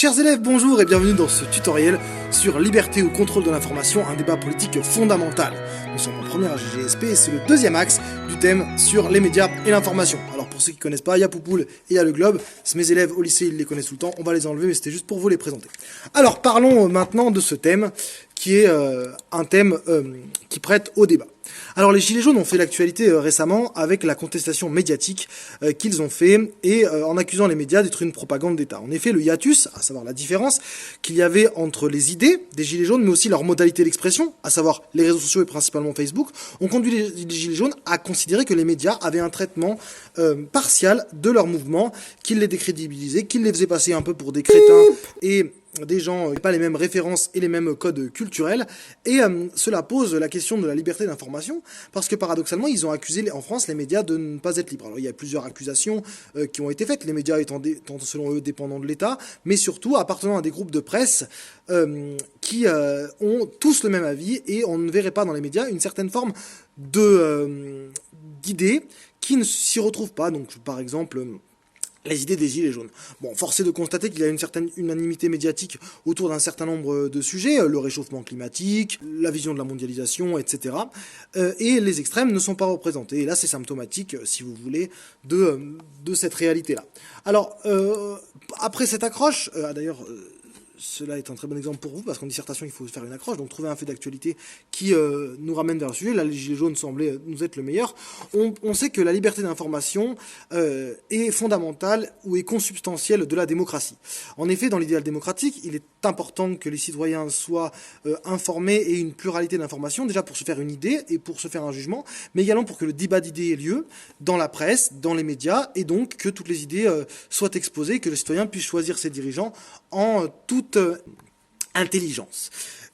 Chers élèves, bonjour et bienvenue dans ce tutoriel sur liberté ou contrôle de l'information, un débat politique fondamental. Nous sommes en première AGGSP et c'est le deuxième axe du thème sur les médias et l'information. Alors pour ceux qui ne connaissent pas, il y a Poupoule et il y a le Globe. C'est mes élèves au lycée, ils les connaissent tout le temps, on va les enlever mais c'était juste pour vous les présenter. Alors parlons maintenant de ce thème qui est un thème qui prête au débat. Alors les Gilets jaunes ont fait l'actualité récemment avec la contestation médiatique qu'ils ont fait et en accusant les médias d'être une propagande d'État. En effet, le hiatus, à savoir la différence qu'il y avait entre les idées des Gilets jaunes mais aussi leur modalité d'expression, à savoir les réseaux sociaux et principalement Facebook, ont conduit les Gilets jaunes à considérer que les médias avaient un traitement partial de leur mouvement, qu'ils les décrédibilisaient, qu'ils les faisaient passer un peu pour des crétins et des gens qui n'ont pas les mêmes références et les mêmes codes culturels, et cela pose la question de la liberté d'information, parce que paradoxalement, ils ont accusé en France les médias de ne pas être libres. Alors il y a plusieurs accusations qui ont été faites, les médias étant selon eux dépendants de l'État, mais surtout appartenant à des groupes de presse qui ont tous le même avis, et on ne verrait pas dans les médias une certaine forme d'idées qui ne s'y retrouvent pas, donc par exemple les idées des Gilets jaunes. Bon, force est de constater qu'il y a une certaine unanimité médiatique autour d'un certain nombre de sujets, le réchauffement climatique, la vision de la mondialisation, etc. Et les extrêmes ne sont pas représentés. Et là, c'est symptomatique, si vous voulez, de cette réalité-là. Alors, après cette accroche, d'ailleurs... cela est un très bon exemple pour vous, parce qu'en dissertation, il faut faire une accroche, donc trouver un fait d'actualité qui nous ramène vers le sujet. Là, les Gilets jaunes semblaient nous être le meilleur. On sait que la liberté d'information est fondamentale ou est consubstantielle de la démocratie. En effet, dans l'idéal démocratique, il est important que les citoyens soient informés et une pluralité d'informations, déjà pour se faire une idée et pour se faire un jugement, mais également pour que le débat d'idées ait lieu dans la presse, dans les médias, et donc que toutes les idées soient exposées, que les citoyens puissent choisir ses dirigeants en toute intelligence.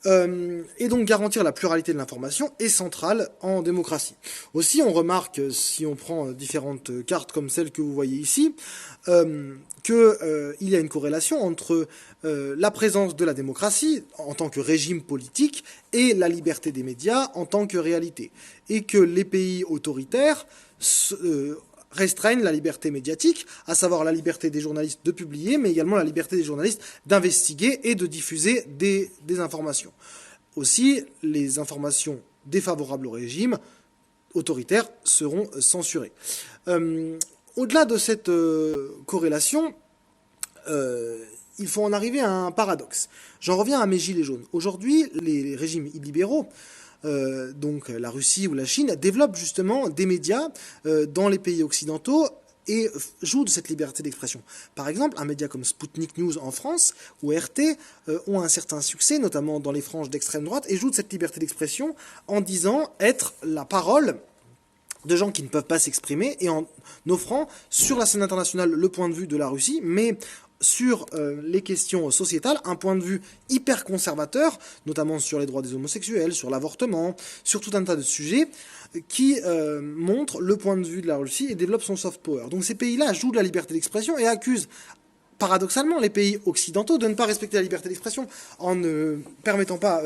Et donc garantir la pluralité de l'information est central en démocratie. Aussi, on remarque, si on prend différentes cartes comme celle que vous voyez ici, qu'il y a une corrélation entre la présence de la démocratie en tant que régime politique et la liberté des médias en tant que réalité. Et que les pays autoritaires restreignent la liberté médiatique, à savoir la liberté des journalistes de publier, mais également la liberté des journalistes d'investiguer et de diffuser des informations. Aussi, les informations défavorables au régime autoritaire seront censurées. Au-delà de cette corrélation, il faut en arriver à un paradoxe. J'en reviens à mes gilets jaunes. Aujourd'hui, les régimes illibéraux, donc la Russie ou la Chine, développent justement des médias dans les pays occidentaux et jouent de cette liberté d'expression. Par exemple, un média comme Sputnik News en France ou RT ont un certain succès, notamment dans les franges d'extrême droite, et jouent de cette liberté d'expression en disant être la parole de gens qui ne peuvent pas s'exprimer et en offrant sur la scène internationale le point de vue de la Russie, mais sur les questions sociétales, un point de vue hyper conservateur, notamment sur les droits des homosexuels, sur l'avortement, sur tout un tas de sujets qui montrent le point de vue de la Russie et développent son soft power. Donc ces pays-là jouent de la liberté d'expression et accusent paradoxalement les pays occidentaux de ne pas respecter la liberté d'expression en ne permettant pas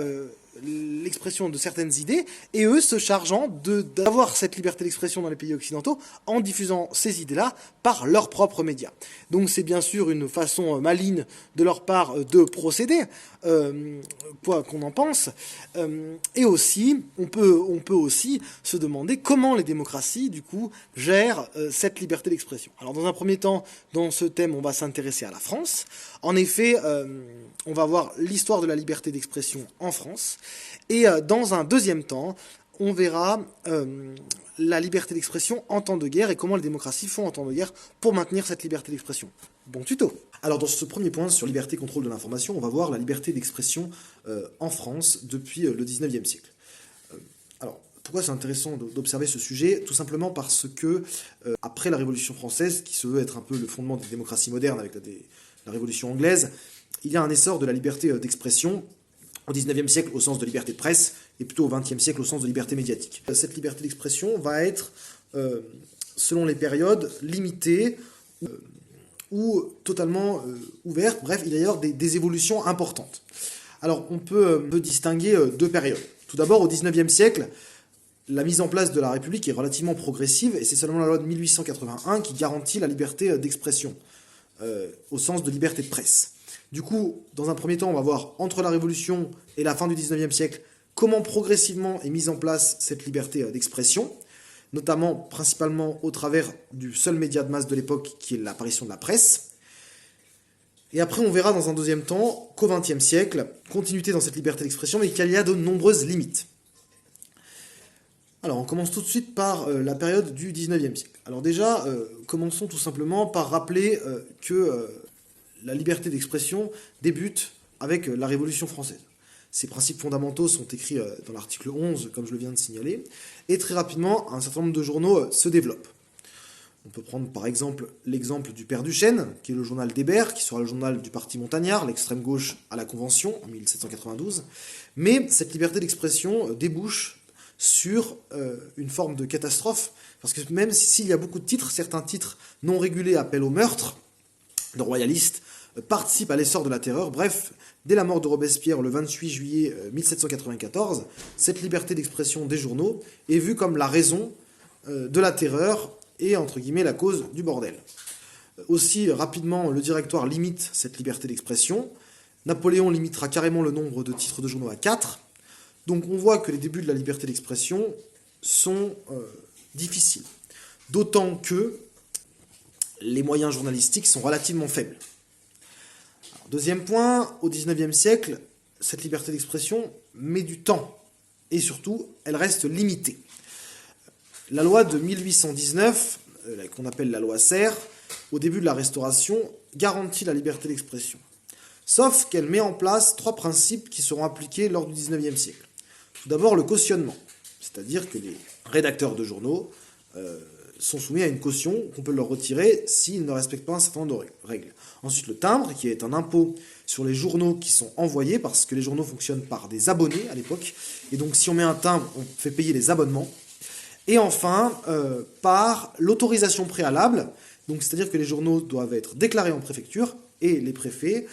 l'expression de certaines idées, et eux se chargeant d'avoir cette liberté d'expression dans les pays occidentaux en diffusant ces idées-là par leurs propres médias. Donc c'est bien sûr une façon maligne de leur part de procéder, quoi qu'on en pense, et aussi, on peut aussi se demander comment les démocraties, du coup, gèrent cette liberté d'expression. Alors dans un premier temps, dans ce thème, on va s'intéresser à la France. En effet, on va voir l'histoire de la liberté d'expression en France. Et dans un deuxième temps, on verra la liberté d'expression en temps de guerre et comment les démocraties font en temps de guerre pour maintenir cette liberté d'expression. Bon tuto. Alors dans ce premier point sur liberté et contrôle de l'information, on va voir la liberté d'expression en France depuis le 19e siècle. Alors pourquoi c'est intéressant d'observer ce sujet? Tout simplement parce que après la Révolution française, qui se veut être un peu le fondement des démocraties modernes avec la Révolution anglaise, il y a un essor de la liberté d'expression au XIXe siècle au sens de liberté de presse, et plutôt au XXe siècle au sens de liberté médiatique. Cette liberté d'expression va être, selon les périodes, limitée ou totalement ouverte. Bref, il y a d'ailleurs des évolutions importantes. Alors, on peut distinguer deux périodes. Tout d'abord, au XIXe siècle, la mise en place de la République est relativement progressive, et c'est seulement la loi de 1881 qui garantit la liberté d'expression, au sens de liberté de presse. Du coup, dans un premier temps, on va voir entre la Révolution et la fin du 19e siècle, comment progressivement est mise en place cette liberté d'expression, notamment principalement au travers du seul média de masse de l'époque qui est l'apparition de la presse. Et après, on verra dans un deuxième temps qu'au XXe siècle, continuité dans cette liberté d'expression, mais qu'il y a de nombreuses limites. Alors, on commence tout de suite par la période du 19e siècle. Alors déjà, commençons tout simplement par rappeler que la liberté d'expression débute avec la Révolution française. Ces principes fondamentaux sont écrits dans l'article 11, comme je le viens de signaler, et très rapidement, un certain nombre de journaux se développent. On peut prendre par exemple l'exemple du Père Duchesne, qui est le journal d'Hébert, qui sera le journal du parti montagnard, l'extrême gauche à la Convention, en 1792. Mais cette liberté d'expression débouche sur une forme de catastrophe, parce que même s'il y a beaucoup de titres, certains titres non régulés appellent au meurtre de royalistes, participent à l'essor de la terreur. Bref, dès la mort de Robespierre le 28 juillet 1794, cette liberté d'expression des journaux est vue comme la raison de la terreur et, entre guillemets, la cause du bordel. Aussi, rapidement, le Directoire limite cette liberté d'expression. Napoléon limitera carrément le nombre de titres de journaux à 4. Donc on voit que les débuts de la liberté d'expression sont difficiles. D'autant que les moyens journalistiques sont relativement faibles. Alors, deuxième point, au XIXe siècle, cette liberté d'expression met du temps. Et surtout, elle reste limitée. La loi de 1819, qu'on appelle la loi Serre, au début de la Restauration, garantit la liberté d'expression. Sauf qu'elle met en place 3 principes qui seront appliqués lors du XIXe siècle. Tout d'abord, le cautionnement, c'est-à-dire que les rédacteurs de journaux sont soumis à une caution qu'on peut leur retirer s'ils ne respectent pas un certain nombre de règles. Ensuite, le timbre, qui est un impôt sur les journaux qui sont envoyés, parce que les journaux fonctionnent par des abonnés à l'époque, et donc si on met un timbre, on fait payer les abonnements. Et enfin, par l'autorisation préalable, donc c'est-à-dire que les journaux doivent être déclarés en préfecture, et les préfets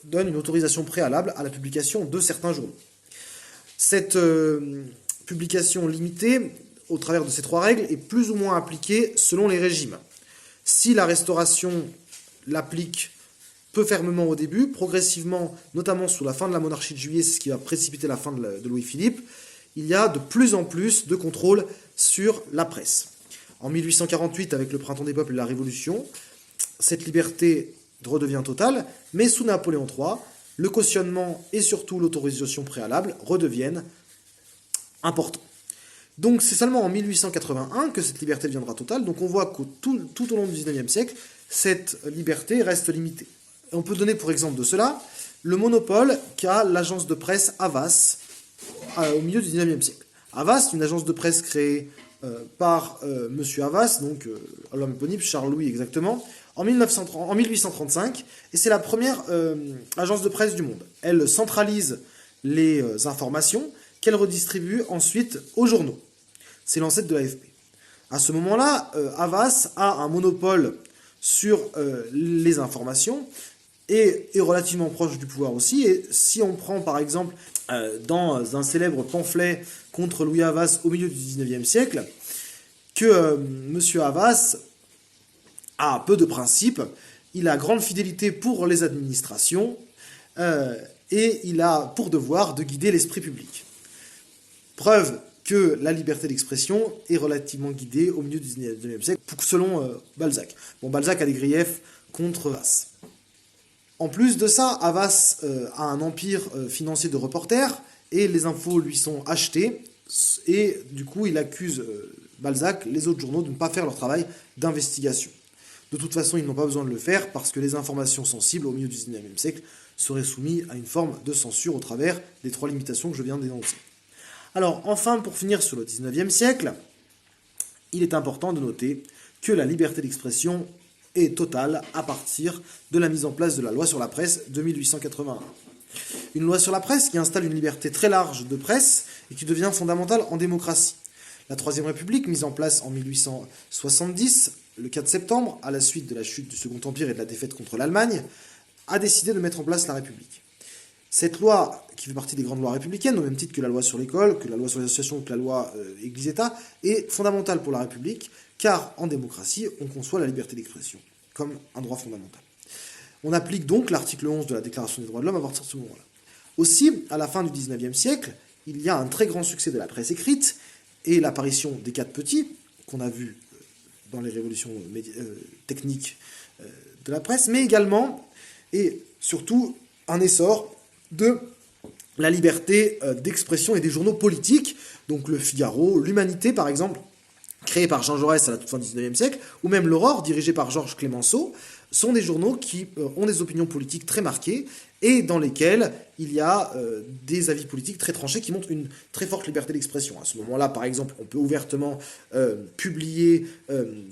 donnent une autorisation préalable à la publication de certains journaux. Cette publication limitée, au travers de ces 3 règles, est plus ou moins appliquée selon les régimes. Si la Restauration l'applique peu fermement au début, progressivement, notamment sous la fin de la monarchie de Juillet, c'est ce qui va précipiter la fin de Louis-Philippe, il y a de plus en plus de contrôle sur la presse. En 1848, avec le Printemps des peuples et la Révolution, cette liberté redevient totale, mais sous Napoléon III, le cautionnement et surtout l'autorisation préalable redeviennent importants. Donc c'est seulement en 1881 que cette liberté deviendra totale, donc on voit que tout au long du XIXe siècle, cette liberté reste limitée. Et on peut donner pour exemple de cela le monopole qu'a l'agence de presse Havas au milieu du XIXe siècle. Havas, une agence de presse créée par M. Havas, donc l'homme éponyme, Charles Louis exactement, en 1835, et c'est la première agence de presse du monde. Elle centralise les informations qu'elle redistribue ensuite aux journaux. C'est l'ancêtre de l'AFP. À ce moment-là, Havas a un monopole sur les informations et est relativement proche du pouvoir aussi. Et si on prend par exemple dans un célèbre pamphlet contre Louis Havas au milieu du XIXe siècle, que M. Havas a peu de principes, il a grande fidélité pour les administrations et il a pour devoir de guider l'esprit public. Preuve que la liberté d'expression est relativement guidée au milieu du XIXe siècle, selon Balzac. Bon, Balzac a des griefs contre Havas. En plus de ça, Havas a un empire financier de reporters, et les infos lui sont achetées, et du coup il accuse Balzac, les autres journaux, de ne pas faire leur travail d'investigation. De toute façon, ils n'ont pas besoin de le faire, parce que les informations sensibles au milieu du XIXe siècle seraient soumises à une forme de censure au travers des 3 limitations que je viens d'énoncer. Alors, enfin, pour finir sur le XIXe siècle, il est important de noter que la liberté d'expression est totale à partir de la mise en place de la loi sur la presse de 1881. Une loi sur la presse qui installe une liberté très large de presse et qui devient fondamentale en démocratie. La Troisième République, mise en place en 1870, le 4 septembre, à la suite de la chute du Second Empire et de la défaite contre l'Allemagne, a décidé de mettre en place la République. Cette loi, qui fait partie des grandes lois républicaines, au même titre que la loi sur l'école, que la loi sur les associations, que la loi Église-État, est fondamentale pour la République, car en démocratie, on conçoit la liberté d'expression comme un droit fondamental. On applique donc l'article 11 de la Déclaration des droits de l'homme à partir de ce moment-là. Aussi, à la fin du XIXe siècle, il y a un très grand succès de la presse écrite et l'apparition des quatre petits, qu'on a vu dans les révolutions techniques de la presse, mais également et surtout un essor de la liberté d'expression et des journaux politiques, donc le Figaro, l'Humanité par exemple, créé par Jean Jaurès à la toute fin du XIXe siècle, ou même l'Aurore, dirigé par Georges Clémenceau, sont des journaux qui ont des opinions politiques très marquées et dans lesquels il y a des avis politiques très tranchés qui montrent une très forte liberté d'expression. À ce moment-là, par exemple, on peut ouvertement publier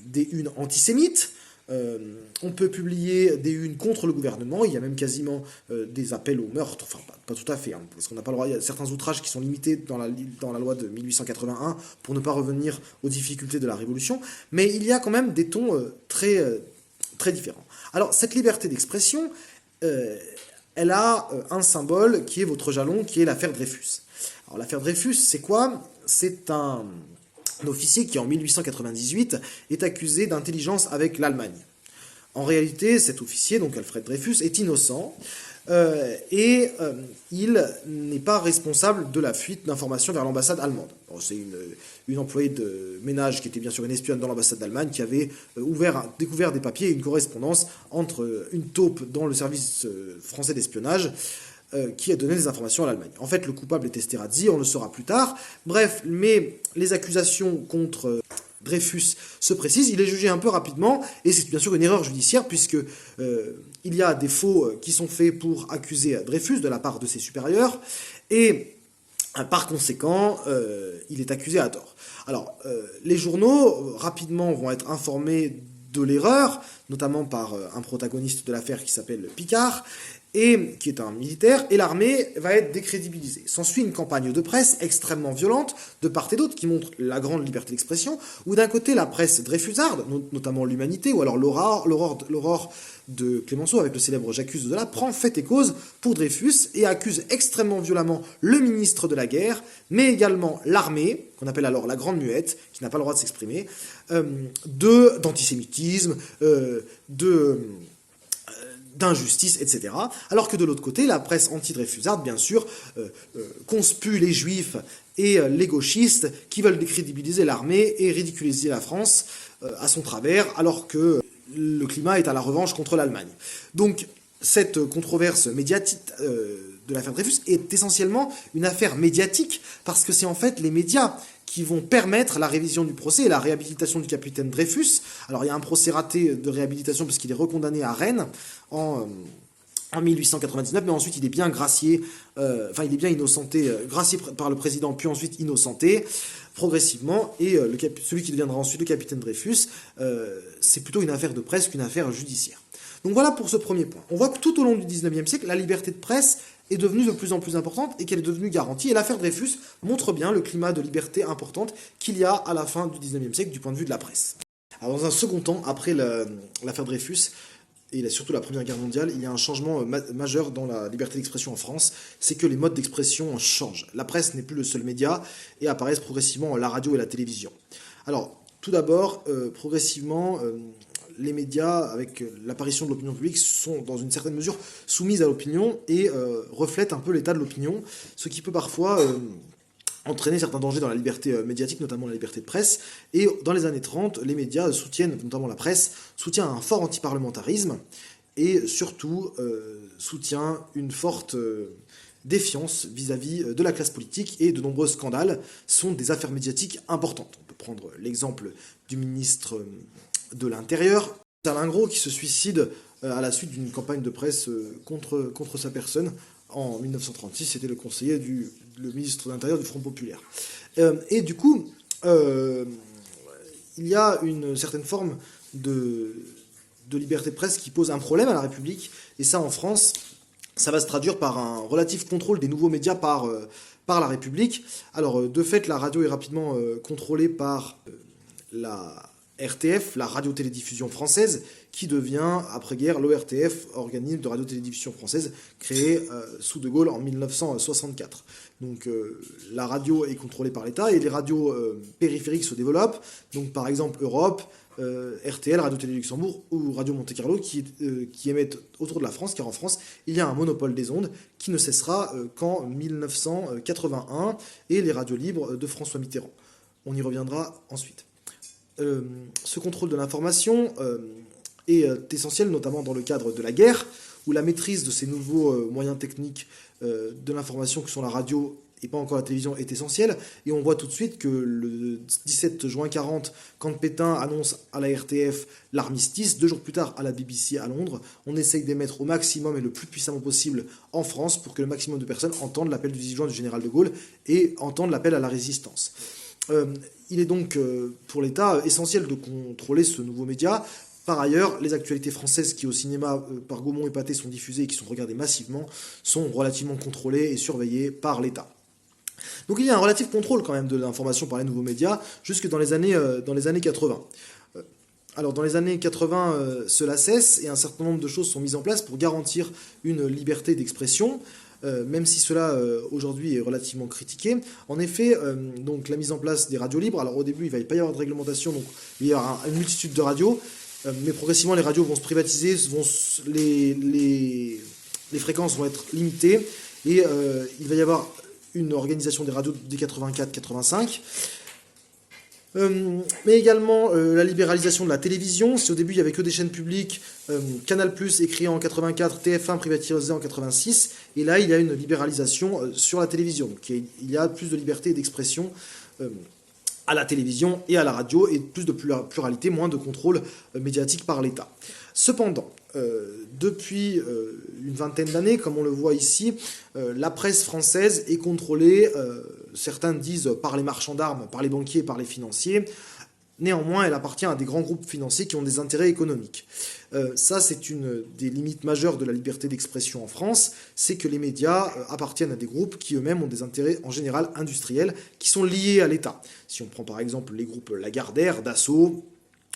des unes antisémites, on peut publier des unes contre le gouvernement, il y a même quasiment des appels au meurtre, enfin pas tout à fait, hein, parce qu'on n'a pas le droit, il y a certains outrages qui sont limités dans la loi de 1881 pour ne pas revenir aux difficultés de la Révolution, mais il y a quand même des tons très différents. Alors cette liberté d'expression, elle a un symbole qui est votre jalon, qui est l'affaire Dreyfus. Alors l'affaire Dreyfus, c'est quoi? C'est un officier qui, en 1898, est accusé d'intelligence avec l'Allemagne. En réalité, cet officier, donc Alfred Dreyfus, est innocent et il n'est pas responsable de la fuite d'informations vers l'ambassade allemande. C'est une employée de ménage qui était bien sûr une espionne dans l'ambassade d'Allemagne qui avait découvert des papiers et une correspondance entre une taupe dans le service français d'espionnage qui a donné des informations à l'Allemagne. En fait, le coupable est Esterhazy, on le saura plus tard. Bref, mais les accusations contre Dreyfus se précisent, il est jugé un peu rapidement, et c'est bien sûr une erreur judiciaire, puisque il y a des faux qui sont faits pour accuser Dreyfus de la part de ses supérieurs, et par conséquent, il est accusé à tort. Alors, les journaux, rapidement, vont être informés de l'erreur, notamment par un protagoniste de l'affaire qui s'appelle Picard, et qui est un militaire, et l'armée va être décrédibilisée. S'ensuit une campagne de presse extrêmement violente, de part et d'autre, qui montre la grande liberté d'expression, où d'un côté la presse dreyfusarde, notamment l'Humanité, ou alors l'Aurore de Clémenceau, avec le célèbre J'accuse de là, prend fait et cause pour Dreyfus, et accuse extrêmement violemment le ministre de la guerre, mais également l'armée, qu'on appelle alors la Grande Muette, qui n'a pas le droit de s'exprimer, d'antisémitisme, d'injustice, etc. Alors que de l'autre côté, la presse anti-dreyfusarde, bien sûr, conspue les juifs et les gauchistes qui veulent décrédibiliser l'armée et ridiculiser la France à son travers, alors que le climat est à la revanche contre l'Allemagne. Donc, cette controverse médiatique de l'affaire Dreyfus est essentiellement une affaire médiatique, parce que c'est en fait les médias qui vont permettre la révision du procès et la réhabilitation du capitaine Dreyfus. Alors il y a un procès raté de réhabilitation parce qu'il est recondamné à Rennes en 1899, mais ensuite il est bien gracié, il est bien innocenté, gracié par le président, puis ensuite innocenté progressivement, et celui qui deviendra ensuite le capitaine Dreyfus, c'est plutôt une affaire de presse qu'une affaire judiciaire. Donc voilà pour ce premier point. On voit que tout au long du XIXe siècle, la liberté de presse est devenue de plus en plus importante et qu'elle est devenue garantie. Et l'affaire Dreyfus montre bien le climat de liberté importante qu'il y a à la fin du XIXe siècle du point de vue de la presse. Alors dans un second temps, après l'affaire Dreyfus, et surtout la Première Guerre mondiale, il y a un changement majeur dans la liberté d'expression en France, c'est que les modes d'expression changent. La presse n'est plus le seul média et apparaissent progressivement la radio et la télévision. Alors, tout d'abord, progressivement, les médias, avec l'apparition de l'opinion publique, sont dans une certaine mesure soumises à l'opinion et reflètent un peu l'état de l'opinion, ce qui peut parfois entraîner certains dangers dans la liberté médiatique, notamment la liberté de presse. Et dans les années 30, les médias soutiennent, notamment la presse, soutient un fort antiparlementarisme et surtout soutient une forte défiance vis-à-vis de la classe politique, et de nombreux scandales sont des affaires médiatiques importantes. On peut prendre l'exemple du ministre de l'Intérieur, Alain Gros, qui se suicide à la suite d'une campagne de presse contre sa personne. En 1936, c'était le conseiller le ministre de l'Intérieur du Front Populaire. Et du coup, il y a une certaine forme de liberté de presse qui pose un problème à la République, et ça, en France, ça va se traduire par un relatif contrôle des nouveaux médias par la République. Alors, de fait, la radio est rapidement contrôlée par RTF, la radio-télédiffusion française, qui devient, après-guerre, l'ORTF, organisme de radio-télédiffusion française, créé sous De Gaulle en 1964. Donc la radio est contrôlée par l'État et les radios périphériques se développent. Donc par exemple Europe, RTL, Radio-Télé Luxembourg ou Radio Monte-Carlo qui émettent autour de la France, car en France, il y a un monopole des ondes qui ne cessera qu'en 1981 et les radios libres de François Mitterrand. On y reviendra ensuite. Ce contrôle de l'information est essentiel, notamment dans le cadre de la guerre, où la maîtrise de ces nouveaux moyens techniques de l'information que sont la radio et pas encore la télévision est essentielle. Et on voit tout de suite que le 17 juin 40, quand Pétain annonce à la RTF l'armistice, 2 jours plus tard à la BBC à Londres, on essaye d'émettre au maximum et le plus puissamment possible en France pour que le maximum de personnes entendent l'appel du 18 juin du général de Gaulle et entendent l'appel à la résistance. Il est donc pour l'État essentiel de contrôler ce nouveau média. Par ailleurs, les actualités françaises qui au cinéma par Gaumont et Pathé sont diffusées et qui sont regardées massivement sont relativement contrôlées et surveillées par l'État. Donc il y a un relatif contrôle quand même de l'information par les nouveaux médias jusque dans les années 80. Alors dans les années 80, cela cesse et un certain nombre de choses sont mises en place pour garantir une liberté d'expression. Même si cela aujourd'hui est relativement critiqué. En effet, donc la mise en place des radios libres, alors au début il ne va pas y avoir de réglementation, donc il y aura une multitude de radios, mais progressivement les radios vont se privatiser, les fréquences vont être limitées, et il va y avoir une organisation des radios dès 84-85. Mais également la libéralisation de la télévision. Si au début il n'y avait que des chaînes publiques, Canal+ est créé en 84, TF1 privatisé en 86, et là il y a une libéralisation sur la télévision. Donc il y a plus de liberté d'expression à la télévision et à la radio, et plus de pluralité, moins de contrôle médiatique par l'État. Cependant, depuis une vingtaine d'années, comme on le voit ici, la presse française est contrôlée, certains disent par les marchands d'armes, par les banquiers, par les financiers. Néanmoins, elle appartient à des grands groupes financiers qui ont des intérêts économiques. Ça, c'est une des limites majeures de la liberté d'expression en France, c'est que les médias appartiennent à des groupes qui eux-mêmes ont des intérêts en général industriels qui sont liés à l'État. Si on prend par exemple les groupes Lagardère, Dassault,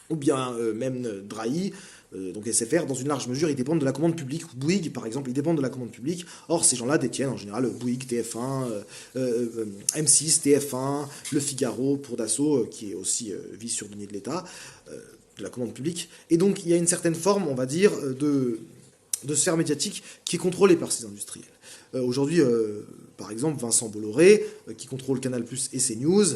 ou bien même Drahi, donc SFR, dans une large mesure, ils dépendent de la commande publique. Bouygues, par exemple, ils dépendent de la commande publique. Or, ces gens-là détiennent en général Bouygues, TF1, M6, TF1, Le Figaro pour Dassault, qui est aussi vice-surdonier de l'État, de la commande publique. Et donc, il y a une certaine forme, on va dire, de sphère médiatique qui est contrôlée par ces industriels. Aujourd'hui, par exemple, Vincent Bolloré, qui contrôle Canal+ et CNews,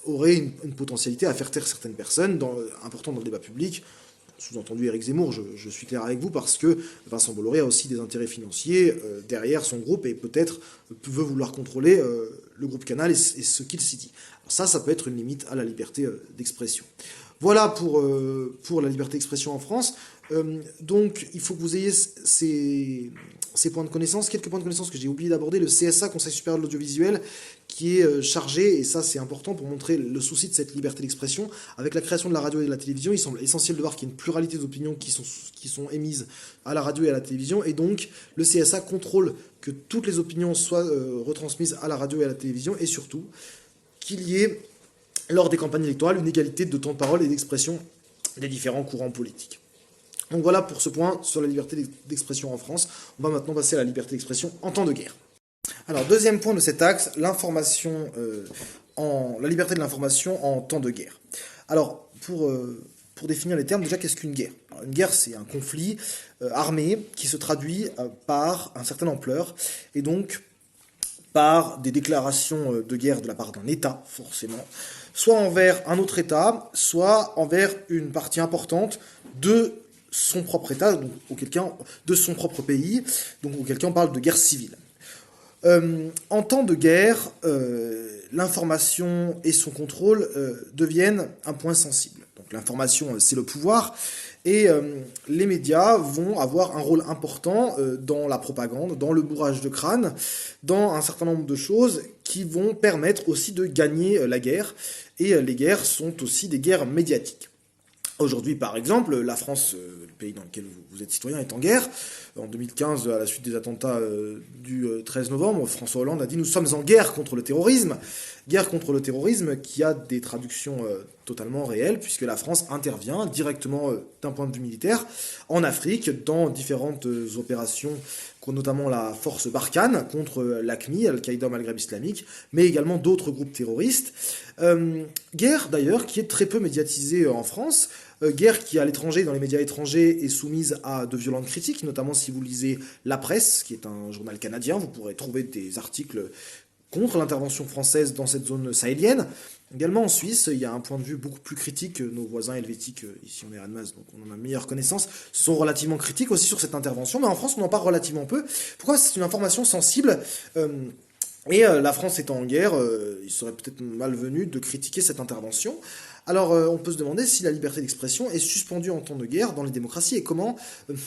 aurait une potentialité à faire taire certaines personnes importantes dans le débat public. Sous-entendu Éric Zemmour, je suis clair avec vous, parce que Vincent Bolloré a aussi des intérêts financiers derrière son groupe et peut-être veut vouloir contrôler le groupe Canal et ce qu'il s'y dit. Alors ça peut être une limite à la liberté d'expression. Voilà pour la liberté d'expression en France. Donc il faut que vous ayez ces points de connaissance, quelques points de connaissance que j'ai oublié d'aborder. Le CSA, Conseil supérieur de l'audiovisuel, qui est chargé, et ça c'est important pour montrer le souci de cette liberté d'expression. Avec la création de la radio et de la télévision, il semble essentiel de voir qu'il y a une pluralité d'opinions qui sont émises à la radio et à la télévision, et donc le CSA contrôle que toutes les opinions soient retransmises à la radio et à la télévision, et surtout qu'il y ait, lors des campagnes électorales, une égalité de temps de parole et d'expression des différents courants politiques. Donc voilà pour ce point sur la liberté d'expression en France. On va maintenant passer à la liberté d'expression en temps de guerre. Alors, deuxième point de cet axe, la liberté de l'information en temps de guerre. Alors, pour définir les termes, déjà, qu'est-ce qu'une guerre? Alors, une guerre, c'est un conflit armé qui se traduit par une certaine ampleur, et donc par des déclarations de guerre de la part d'un État, forcément, soit envers un autre État, soit envers une partie importante de son propre État, donc auquel cas, de son propre pays, donc auquel cas on parle de guerre civile. En temps de guerre, l'information et son contrôle deviennent un point sensible. Donc l'information, c'est le pouvoir, et les médias vont avoir un rôle important dans la propagande, dans le bourrage de crâne, dans un certain nombre de choses qui vont permettre aussi de gagner la guerre, et les guerres sont aussi des guerres médiatiques. Aujourd'hui, par exemple, la France, le pays dans lequel vous êtes citoyen, est en guerre. En 2015, à la suite des attentats du 13 novembre, François Hollande a dit «Nous sommes en guerre contre le terrorisme». Guerre contre le terrorisme qui a des traductions totalement réelles, puisque la France intervient directement d'un point de vue militaire en Afrique, dans différentes opérations, notamment la force Barkhane contre l'AQMI, Al-Qaïda au Maghreb islamique, mais également d'autres groupes terroristes. Guerre d'ailleurs qui est très peu médiatisée en France, guerre qui à l'étranger, dans les médias étrangers, est soumise à de violentes critiques, notamment si vous lisez La Presse, qui est un journal canadien, vous pourrez trouver des articles contre l'intervention française dans cette zone sahélienne. Également en Suisse, il y a un point de vue beaucoup plus critique. Nos voisins helvétiques, ici on est à Annemasse, donc on en a meilleure connaissance, sont relativement critiques aussi sur cette intervention, mais en France on en parle relativement peu. Pourquoi? C'est une information sensible. La France étant en guerre, il serait peut-être malvenu de critiquer cette intervention. Alors on peut se demander si la liberté d'expression est suspendue en temps de guerre dans les démocraties et comment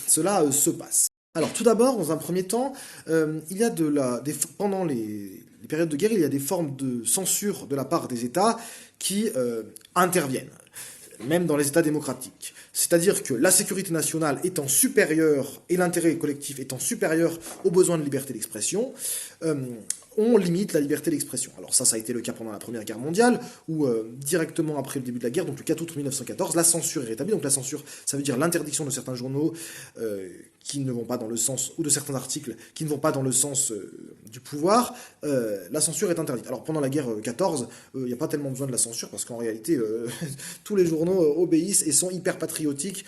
cela se passe. Alors tout d'abord, dans un premier temps, il y a pendant les périodes de guerre, il y a des formes de censure de la part des États qui interviennent, même dans les États démocratiques. C'est-à-dire que la sécurité nationale étant supérieure et l'intérêt collectif étant supérieur aux besoins de liberté d'expression, on limite la liberté d'expression. Alors ça a été le cas pendant la Première Guerre mondiale, où directement après le début de la guerre, donc le 4 août 1914, la censure est rétablie. Donc la censure, ça veut dire l'interdiction de certains journaux qui ne vont pas dans le sens, ou de certains articles qui ne vont pas dans le sens du pouvoir. La censure est interdite. Alors pendant la guerre 14, il n'y a pas tellement besoin de la censure, parce qu'en réalité, tous les journaux obéissent et sont hyper patriotiques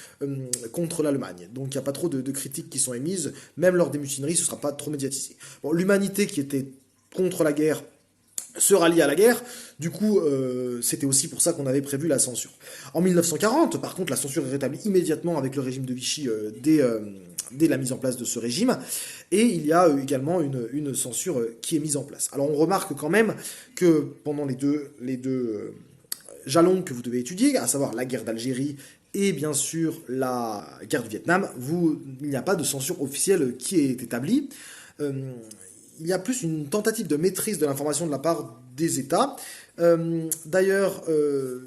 contre l'Allemagne. Donc il n'y a pas trop de critiques qui sont émises, même lors des mutineries, ce ne sera pas trop médiatisé. Bon, l'humanité qui était contre la guerre se rallie à la guerre, du coup c'était aussi pour ça qu'on avait prévu la censure. En 1940, par contre, la censure est rétablie immédiatement avec le régime de Vichy dès la mise en place de ce régime, et il y a également une censure qui est mise en place. Alors on remarque quand même que pendant les deux jalons que vous devez étudier, à savoir la guerre d'Algérie et bien sûr la guerre du Vietnam, il n'y a pas de censure officielle qui est établie. Il y a plus une tentative de maîtrise de l'information de la part des États. D'ailleurs,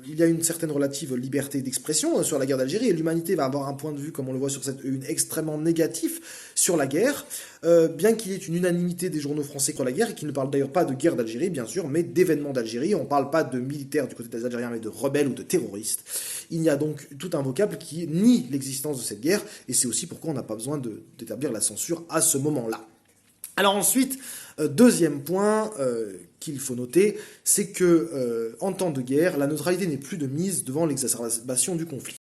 il y a une certaine relative liberté d'expression sur la guerre d'Algérie, et l'humanité va avoir un point de vue, comme on le voit sur cette une, extrêmement négatif sur la guerre, bien qu'il y ait une unanimité des journaux français contre la guerre, et qui ne parlent d'ailleurs pas de guerre d'Algérie, bien sûr, mais d'événements d'Algérie. On ne parle pas de militaires du côté des Algériens, mais de rebelles ou de terroristes. Il y a donc tout un vocable qui nie l'existence de cette guerre, et c'est aussi pourquoi on n'a pas besoin d'établir la censure à ce moment-là. Alors ensuite, deuxième point qu'il faut noter, c'est que en temps de guerre, la neutralité n'est plus de mise devant l'exacerbation du conflit.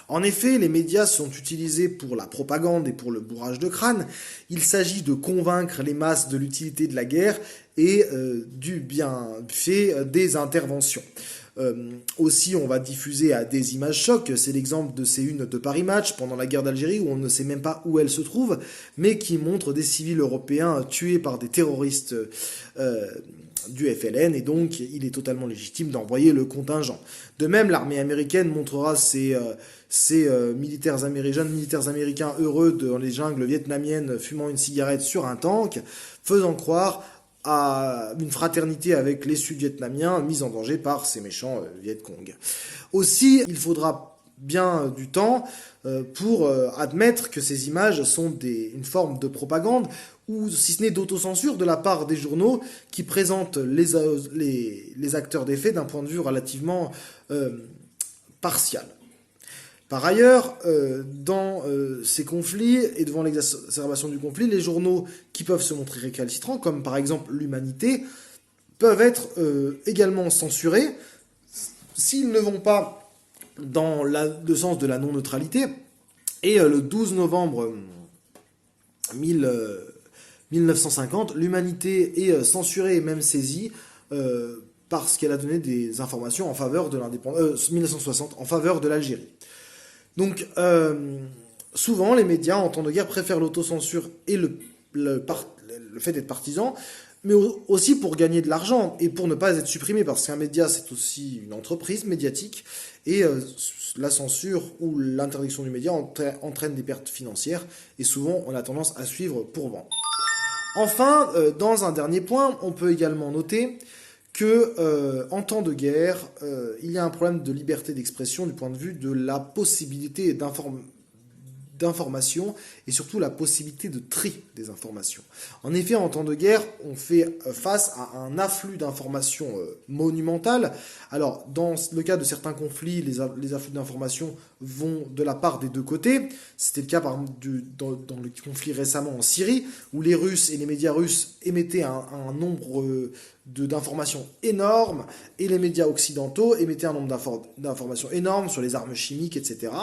En effet, les médias sont utilisés pour la propagande et pour le bourrage de crâne. Il s'agit de convaincre les masses de l'utilité de la guerre et du bienfait des interventions. Aussi, on va diffuser à des images chocs. C'est l'exemple de ces unes de Paris Match pendant la guerre d'Algérie, où on ne sait même pas où elle se trouve, mais qui montre des civils européens tués par des terroristes du FLN, et donc il est totalement légitime d'envoyer le contingent. De même, l'armée américaine montrera ses jeunes militaires américains heureux dans les jungles vietnamiennes fumant une cigarette sur un tank, faisant croire à une fraternité avec les Sud-Vietnamiens mis en danger par ces méchants Viet Cong. Aussi, il faudra bien du temps pour admettre que ces images sont une forme de propagande, ou si ce n'est d'autocensure de la part des journaux qui présentent les acteurs des faits d'un point de vue relativement partial. Par ailleurs, dans ces conflits et devant l'exacerbation du conflit, les journaux qui peuvent se montrer récalcitrants, comme par exemple l'Humanité, peuvent être également censurés s'ils ne vont pas dans le sens de la non-neutralité. Et le 12 novembre 1950, l'Humanité est censurée et même saisie parce qu'elle a donné des informations en faveur de l'indépendance, 1960, en faveur de l'Algérie. Donc, souvent, les médias, en temps de guerre, préfèrent l'autocensure et le fait d'être partisan, mais aussi pour gagner de l'argent et pour ne pas être supprimé, parce qu'un média, c'est aussi une entreprise médiatique, et la censure ou l'interdiction du média entraîne des pertes financières, et souvent, on a tendance à suivre pour vendre. Enfin, dans un dernier point, on peut également noter que en temps de guerre, il y a un problème de liberté d'expression du point de vue de la possibilité d'information et surtout la possibilité de tri des informations. En effet, en temps de guerre, on fait face à un afflux d'informations monumental. Alors, dans le cas de certains conflits, les afflux d'informations vont de la part des deux côtés. C'était le cas, par exemple, dans le conflit récemment en Syrie, où les Russes et les médias russes émettaient un nombre d'informations énormes, et les médias occidentaux émettaient un nombre d'informations énormes sur les armes chimiques, etc.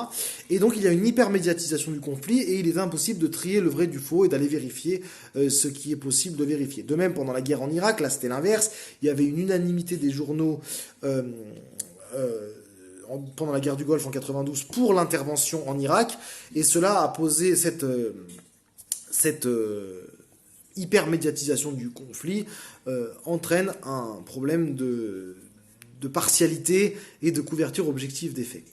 Et donc il y a une hypermédiatisation du conflit, et il est impossible de trier le vrai du faux et d'aller vérifier ce qui est possible de vérifier. De même, pendant la guerre en Irak, là c'était l'inverse, il y avait une unanimité des journaux pendant la guerre du Golfe en 92 pour l'intervention en Irak, et cela a posé cette hypermédiatisation du conflit entraîne un problème de partialité et de couverture objective des faits.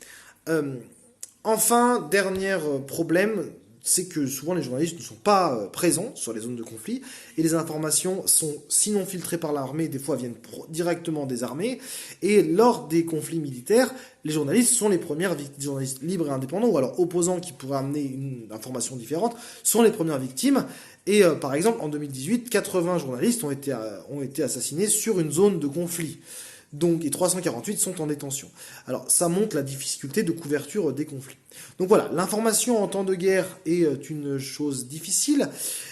Enfin, dernier problème, c'est que souvent les journalistes ne sont pas présents sur les zones de conflit, et les informations sont sinon filtrées par l'armée, des fois viennent directement des armées, et lors des conflits militaires, les journalistes sont les premières victimes, journalistes libres et indépendants, ou alors opposants qui pourraient amener une information différente, sont les premières victimes. Et par exemple, en 2018, 80 journalistes ont été assassinés sur une zone de conflit. Donc, et 348 sont en détention. Alors, ça montre la difficulté de couverture des conflits. Donc voilà, l'information en temps de guerre est une chose difficile.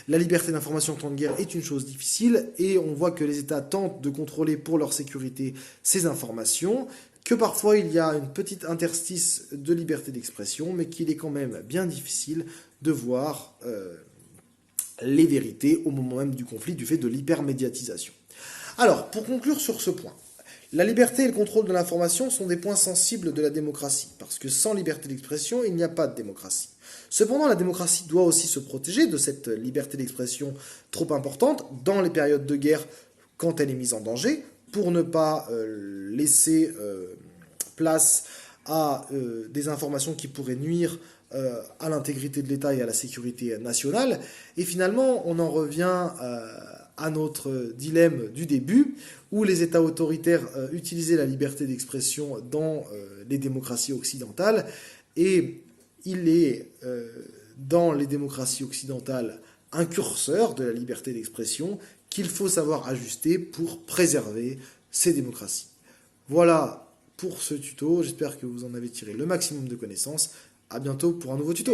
La liberté d'information en temps de guerre est une chose difficile. Et on voit que les États tentent de contrôler pour leur sécurité ces informations, que parfois il y a une petite interstice de liberté d'expression, mais qu'il est quand même bien difficile de voir les vérités au moment même du conflit du fait de l'hypermédiatisation. Alors, pour conclure sur ce point, la liberté et le contrôle de l'information sont des points sensibles de la démocratie, parce que sans liberté d'expression, il n'y a pas de démocratie. Cependant, la démocratie doit aussi se protéger de cette liberté d'expression trop importante dans les périodes de guerre quand elle est mise en danger, pour ne pas laisser place à des informations qui pourraient nuire à l'intégrité de l'État et à la sécurité nationale. Et finalement, on en revient à notre dilemme du début, où les États autoritaires utilisaient la liberté d'expression dans les démocraties occidentales, et il est dans les démocraties occidentales un curseur de la liberté d'expression qu'il faut savoir ajuster pour préserver ces démocraties. Voilà pour ce tuto, j'espère que vous en avez tiré le maximum de connaissances. À bientôt pour un nouveau tuto.